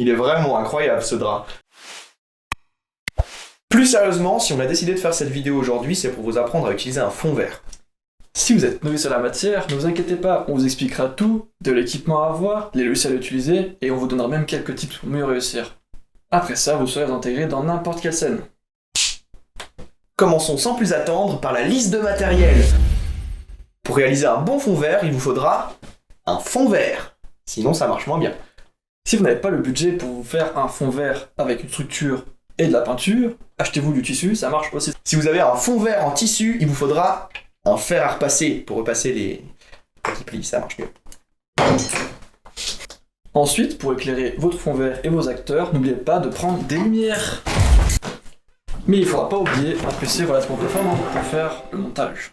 Il est vraiment incroyable ce drap. Plus sérieusement, si on a décidé de faire cette vidéo aujourd'hui, c'est pour vous apprendre à utiliser un fond vert. Si vous êtes novice à la matière, ne vous inquiétez pas, on vous expliquera tout, de l'équipement à avoir, les logiciels à utiliser, et on vous donnera même quelques tips pour mieux réussir. Après ça, vous serez intégré dans n'importe quelle scène. Commençons sans plus attendre par la liste de matériel. Pour réaliser un bon fond vert, il vous faudra un fond vert. Sinon, ça marche moins bien. Si vous n'avez pas le budget pour vous faire un fond vert avec une structure et de la peinture, achetez-vous du tissu, ça marche aussi. Si vous avez un fond vert en tissu, il vous faudra un fer à repasser pour repasser les petits plis, ça marche mieux. Ensuite, pour éclairer votre fond vert et vos acteurs, n'oubliez pas de prendre des lumières. Mais il ne faudra pas oublier un PC relativement performant pour faire le montage.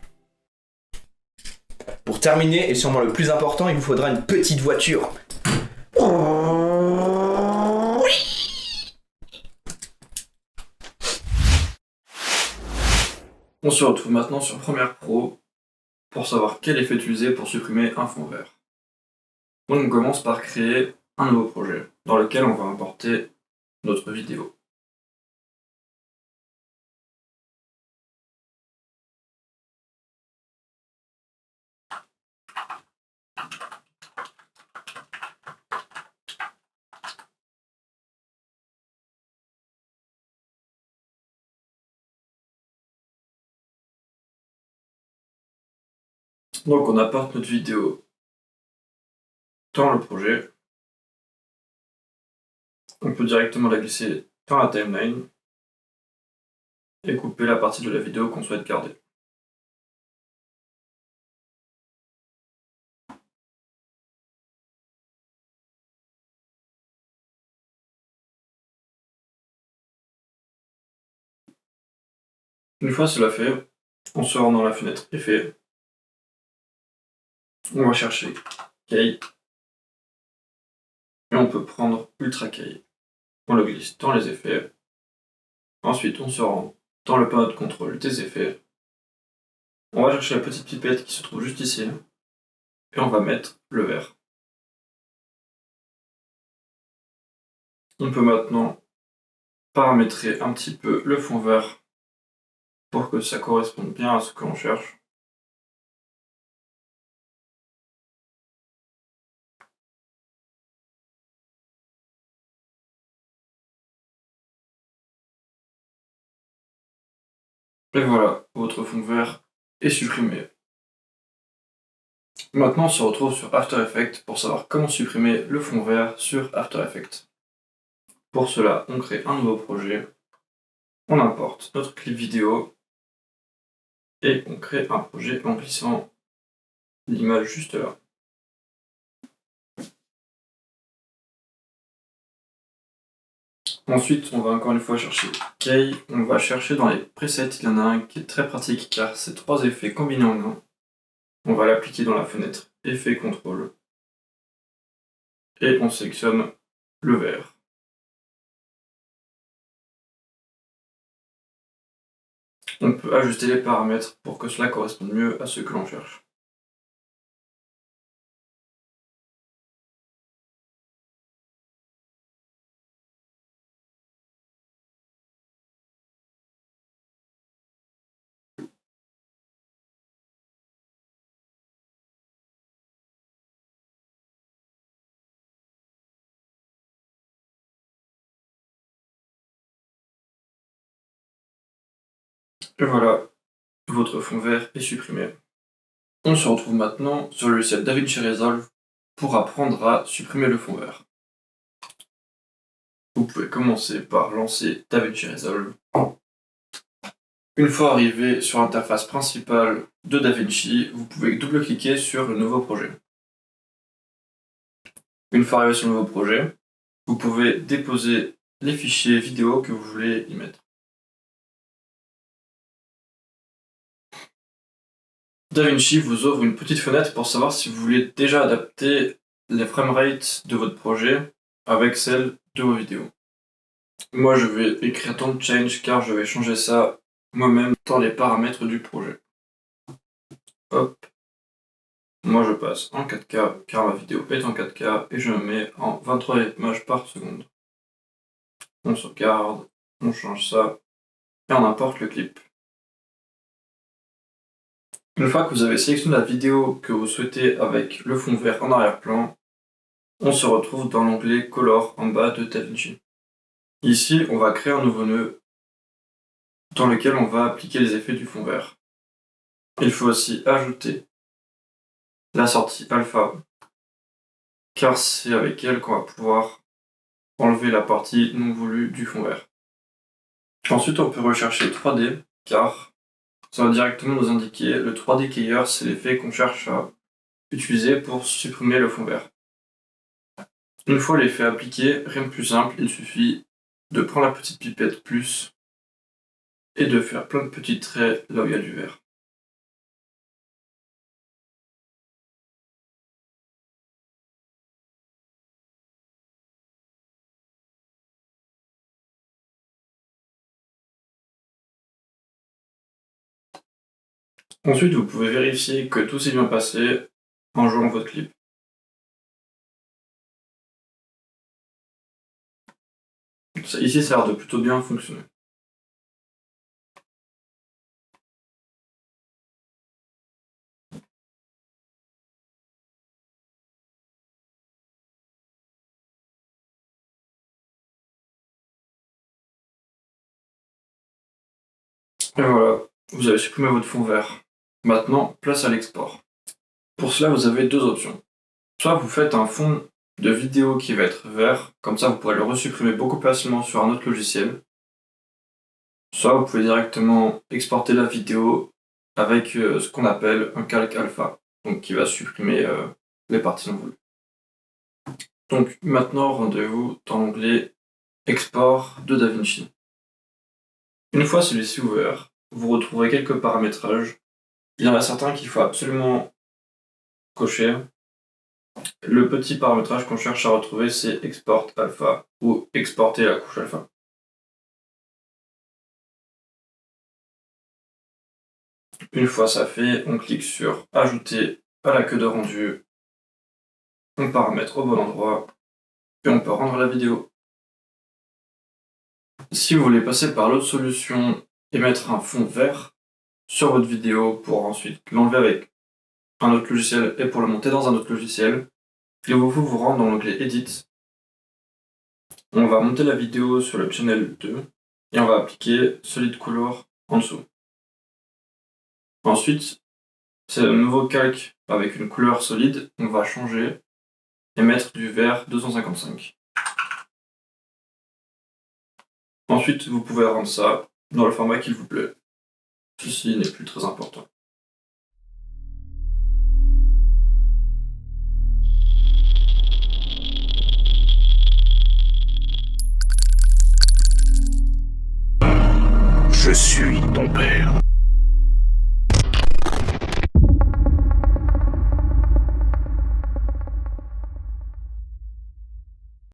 Pour terminer, et sûrement le plus important, il vous faudra une petite voiture. On se retrouve maintenant sur Premiere Pro pour savoir quel effet utiliser pour supprimer un fond vert. Donc on commence par créer un nouveau projet dans lequel on va importer notre vidéo. Donc on apporte notre vidéo dans le projet. On peut directement la glisser dans la timeline et couper la partie de la vidéo qu'on souhaite garder. Une fois cela fait, on se rend dans la fenêtre Effets. On va chercher Key et on peut prendre Ultra Key. On le glisse dans les effets. Ensuite, on se rend dans le panneau de contrôle des effets. On va chercher la petite pipette qui se trouve juste ici et on va mettre le vert. On peut maintenant paramétrer un petit peu le fond vert pour que ça corresponde bien à ce que l'on cherche. Et voilà, votre fond vert est supprimé. Maintenant, on se retrouve sur After Effects pour savoir comment supprimer le fond vert sur After Effects. Pour cela, on crée un nouveau projet, on importe notre clip vidéo et on crée un projet en glissant l'image juste là. Ensuite, on va encore une fois chercher Key. On va chercher dans les presets, il y en a un qui est très pratique car c'est 3 effets combinés en un. On va l'appliquer dans la fenêtre Effet Contrôle. Et on sélectionne le vert. On peut ajuster les paramètres pour que cela corresponde mieux à ce que l'on cherche. Et voilà, votre fond vert est supprimé. On se retrouve maintenant sur le logiciel DaVinci Resolve pour apprendre à supprimer le fond vert. Vous pouvez commencer par lancer DaVinci Resolve. Une fois arrivé sur l'interface principale de DaVinci, vous pouvez double-cliquer sur le nouveau projet. Une fois arrivé sur le nouveau projet, vous pouvez déposer les fichiers vidéo que vous voulez y mettre. DaVinci vous ouvre une petite fenêtre pour savoir si vous voulez déjà adapter les framerates de votre projet avec celles de vos vidéos. Moi je vais écrire don't change car je vais changer ça moi-même dans les paramètres du projet. Hop. Moi je passe en 4K car ma vidéo est en 4K et je me mets en 23 images par seconde. on sauvegarde, on change ça, et on importe le clip. Une fois que vous avez sélectionné la vidéo que vous souhaitez avec le fond vert en arrière-plan, on se retrouve dans l'onglet Color en bas de DaVinci. Ici, on va créer un nouveau nœud dans lequel on va appliquer les effets du fond vert. Il faut aussi ajouter la sortie alpha, car c'est avec elle qu'on va pouvoir enlever la partie non voulue du fond vert. Ensuite, on peut rechercher 3D, car ça va directement nous indiquer le 3D Keyer, c'est l'effet qu'on cherche à utiliser pour supprimer le fond vert. Une fois l'effet appliqué, rien de plus simple, il suffit de prendre la petite pipette plus et de faire plein de petits traits là où il y a du vert. Ensuite, vous pouvez vérifier que tout s'est bien passé en jouant votre clip. Ici, ça a l'air de plutôt bien fonctionner. Et voilà, vous avez supprimé votre fond vert. Maintenant, place à l'export. Pour cela, vous avez deux options. Soit vous faites un fond de vidéo qui va être vert, comme ça vous pourrez le resupprimer beaucoup plus facilement sur un autre logiciel. Soit vous pouvez directement exporter la vidéo avec ce qu'on appelle un calque alpha, donc qui va supprimer les parties non voulues. Donc maintenant, rendez-vous dans l'onglet Export de DaVinci. Une fois celui-ci ouvert, vous retrouverez quelques paramétrages. Il y en a certains qu'il faut absolument cocher. Le petit paramétrage qu'on cherche à retrouver, c'est Export Alpha ou exporter la couche alpha. Une fois ça fait, on clique sur Ajouter à la queue de rendu. On paramètre au bon endroit et on peut rendre la vidéo. Si vous voulez passer par l'autre solution et mettre un fond vert sur votre vidéo pour ensuite l'enlever avec un autre logiciel et pour le monter dans un autre logiciel, il vous faut vous rendre dans l'onglet Edit. On va monter la vidéo sur le channel 2 et on va appliquer Solid Color en dessous. Ensuite, c'est le nouveau calque avec une couleur solide, on va changer et mettre du vert 255. Ensuite, vous pouvez rendre ça dans le format qu'il vous plaît. Ceci n'est plus très important. Je suis ton père.